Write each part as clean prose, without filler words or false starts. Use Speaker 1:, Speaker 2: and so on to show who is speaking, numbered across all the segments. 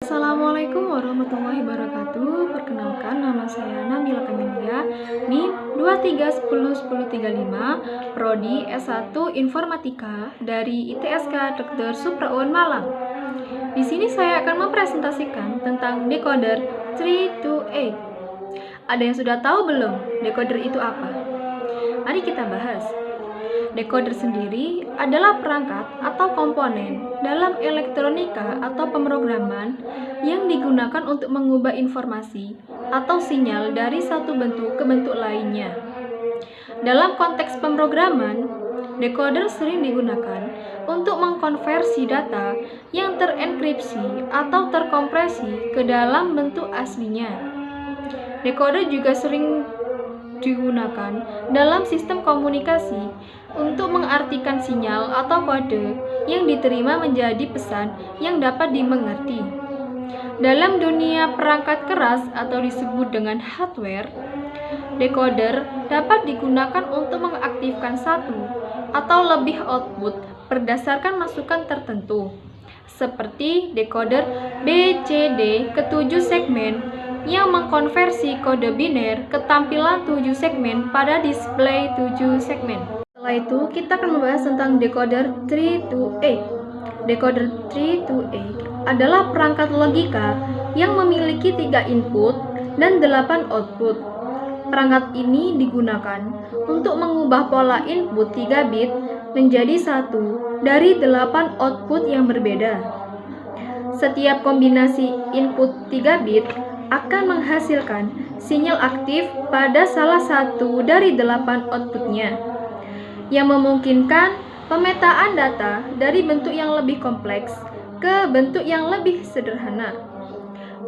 Speaker 1: Assalamualaikum warahmatullahi wabarakatuh. Perkenalkan, nama saya Nabila Kamelia, NIM 23101035, Prodi S1 Informatika dari ITSK Dr. Supraun Malang. Di sini saya akan mempresentasikan tentang decoder 328. Ada yang sudah tahu belum decoder itu apa? Mari kita bahas. Decoder sendiri adalah perangkat atau komponen dalam elektronika atau pemrograman yang digunakan untuk mengubah informasi atau sinyal dari satu bentuk ke bentuk lainnya. Dalam konteks pemrograman, decoder sering digunakan untuk mengkonversi data yang terenkripsi atau terkompresi ke dalam bentuk aslinya. Decoder juga sering digunakan dalam sistem komunikasi untuk mengartikan sinyal atau kode yang diterima menjadi pesan yang dapat dimengerti. Dalam dunia perangkat keras atau disebut dengan hardware, decoder dapat digunakan untuk mengaktifkan satu atau lebih output berdasarkan masukan tertentu, seperti decoder BCD ke 7 segmen yang mengkonversi kode biner ke tampilan 7 segmen pada display 7 segmen. Setelah itu, kita akan membahas tentang decoder 328. Decoder 328 adalah perangkat logika yang memiliki 3 input dan 8 output. Perangkat ini digunakan untuk mengubah pola input 3 bit menjadi satu dari 8 output yang berbeda. Setiap kombinasi input 3 bit akan menghasilkan sinyal aktif pada salah satu dari 8 outputnya, yang memungkinkan pemetaan data dari bentuk yang lebih kompleks ke bentuk yang lebih sederhana.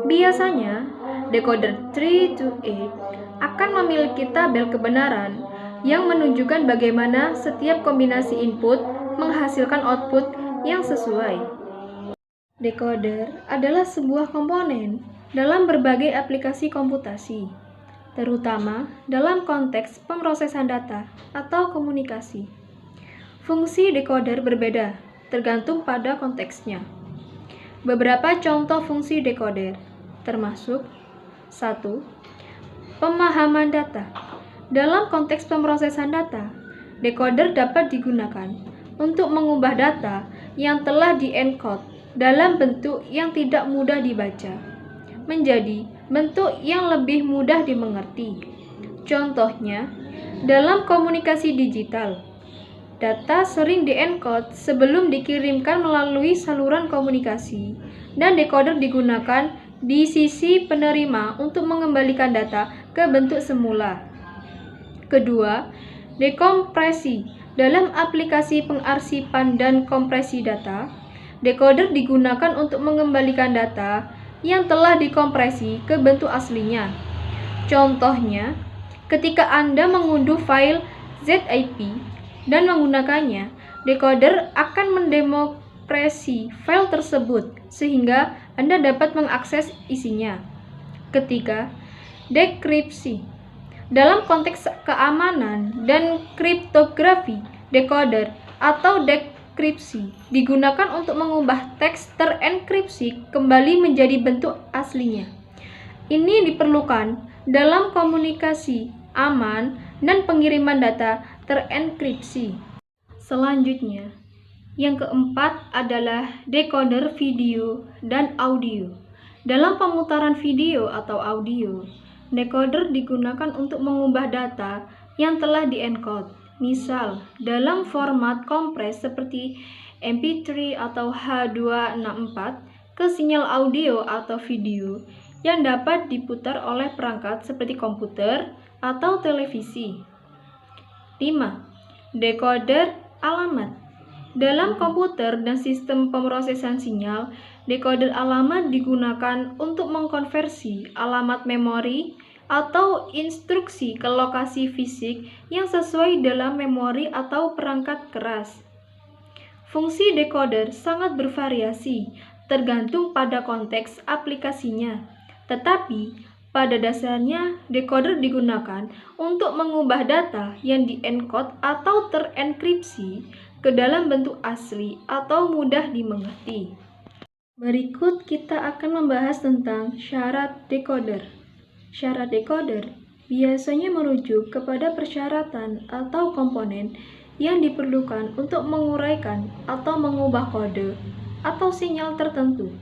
Speaker 1: Biasanya, decoder 328 akan memiliki tabel kebenaran yang menunjukkan bagaimana setiap kombinasi input menghasilkan output yang sesuai. Decoder adalah sebuah komponen dalam berbagai aplikasi komputasi, terutama dalam konteks pemrosesan data atau komunikasi. Fungsi decoder berbeda tergantung pada konteksnya. Beberapa contoh fungsi decoder termasuk 1. Pemahaman data. Dalam konteks pemrosesan data, decoder dapat digunakan untuk mengubah data yang telah di-encode dalam bentuk yang tidak mudah dibaca menjadi bentuk yang lebih mudah dimengerti. Contohnya, dalam komunikasi digital, data sering di-encode sebelum dikirimkan melalui saluran komunikasi, dan decoder digunakan di sisi penerima untuk mengembalikan data ke bentuk semula. Kedua, dekompresi. Dalam aplikasi pengarsipan dan kompresi data, decoder digunakan untuk mengembalikan data yang telah dikompresi ke bentuk aslinya. Contohnya, ketika Anda mengunduh file ZIP dan menggunakannya, decoder akan mendekompresi file tersebut sehingga Anda dapat mengakses isinya. Ketiga, dekripsi. Dalam konteks keamanan dan kriptografi, decoder atau dekripsi digunakan untuk mengubah teks terenkripsi kembali menjadi bentuk aslinya. Ini diperlukan dalam komunikasi aman dan pengiriman data terenkripsi. Selanjutnya, yang keempat adalah decoder video dan audio. Dalam pemutaran video atau audio, decoder digunakan untuk mengubah data yang telah di-encode, misal dalam format kompres seperti MP3 atau H264 ke sinyal audio atau video yang dapat diputar oleh perangkat seperti komputer atau televisi. 5. Decoder alamat. Dalam komputer dan sistem pemrosesan sinyal, decoder alamat digunakan untuk mengkonversi alamat memori atau instruksi ke lokasi fisik yang sesuai dalam memori atau perangkat keras. Fungsi decoder sangat bervariasi tergantung pada konteks aplikasinya, tetapi pada dasarnya decoder digunakan untuk mengubah data yang di-encode atau terenkripsi ke dalam bentuk asli atau mudah dimengerti. Berikut kita akan membahas tentang syarat decoder. Syarat decoder biasanya merujuk kepada persyaratan atau komponen yang diperlukan untuk menguraikan atau mengubah kode atau sinyal tertentu.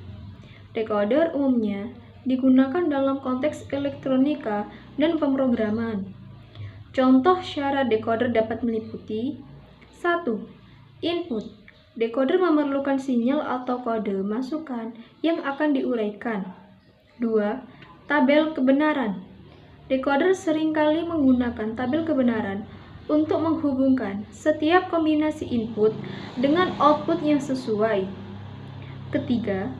Speaker 1: Decoder umumnya digunakan dalam konteks elektronika dan pemrograman. Contoh syarat decoder dapat meliputi 1. Input. Decoder memerlukan sinyal atau kode masukan yang akan diuraikan. 2. Tabel kebenaran. Decoder seringkali menggunakan tabel kebenaran untuk menghubungkan setiap kombinasi input dengan output yang sesuai. Ketiga,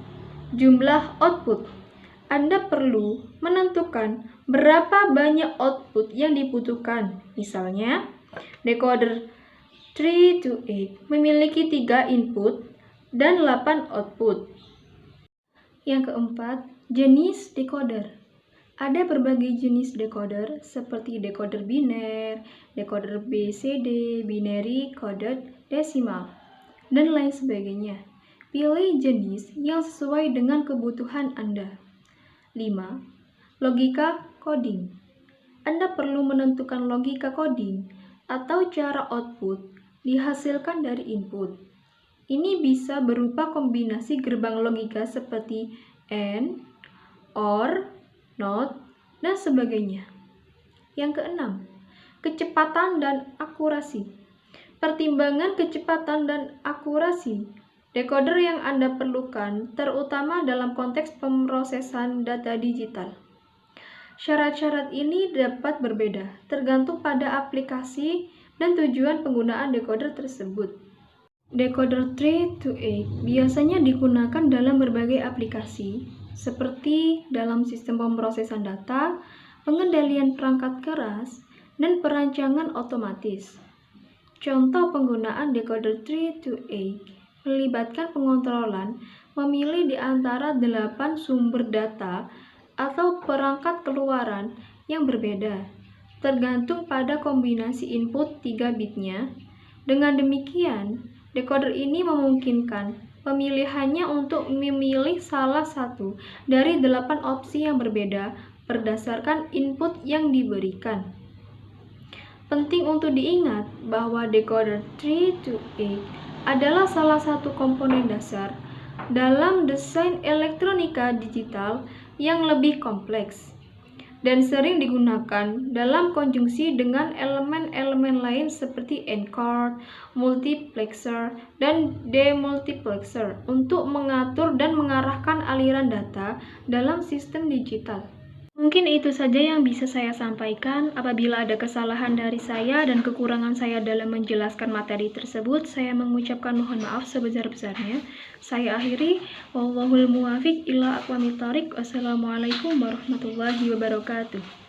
Speaker 1: jumlah output. Anda perlu menentukan berapa banyak output yang dibutuhkan. Misalnya, decoder 3 to 8 memiliki 3 input dan 8 output. Yang keempat, jenis decoder. Ada berbagai jenis decoder seperti decoder biner, decoder BCD, binary coded decimal, dan lain sebagainya. Pilih jenis yang sesuai dengan kebutuhan Anda. 5. Logika coding. Anda perlu menentukan logika coding atau cara output dihasilkan dari input. Ini bisa berupa kombinasi gerbang logika seperti AND, OR, NOT, dan sebagainya. Yang keenam, kecepatan dan akurasi. Pertimbangan kecepatan dan akurasi. Decoder yang Anda perlukan terutama dalam konteks pemrosesan data digital. Syarat-syarat ini dapat berbeda tergantung pada aplikasi dan tujuan penggunaan decoder tersebut. Decoder 3 to 8 biasanya digunakan dalam berbagai aplikasi, seperti dalam sistem pemrosesan data, pengendalian perangkat keras, dan perancangan otomatis. Contoh penggunaan decoder 3 to 8 melibatkan pengontrolan memilih di antara 8 sumber data atau perangkat keluaran yang berbeda, tergantung pada kombinasi input 3 bitnya. Dengan demikian, decoder ini memungkinkan pemilihannya untuk memilih salah satu dari 8 opsi yang berbeda berdasarkan input yang diberikan. Penting untuk diingat bahwa decoder 3 to 8 adalah salah satu komponen dasar dalam desain elektronika digital yang lebih kompleks dan sering digunakan dalam konjungsi dengan elemen-elemen lain seperti encode, multiplexer, dan demultiplexer untuk mengatur dan mengarahkan aliran data dalam sistem digital. Mungkin itu saja yang bisa saya sampaikan. Apabila ada kesalahan dari saya dan kekurangan saya dalam menjelaskan materi tersebut, saya mengucapkan mohon maaf sebesar-besarnya. Saya akhiri. Wallahul muwafiq ila aqwamit thoriq. Wassalamualaikum warahmatullahi wabarakatuh.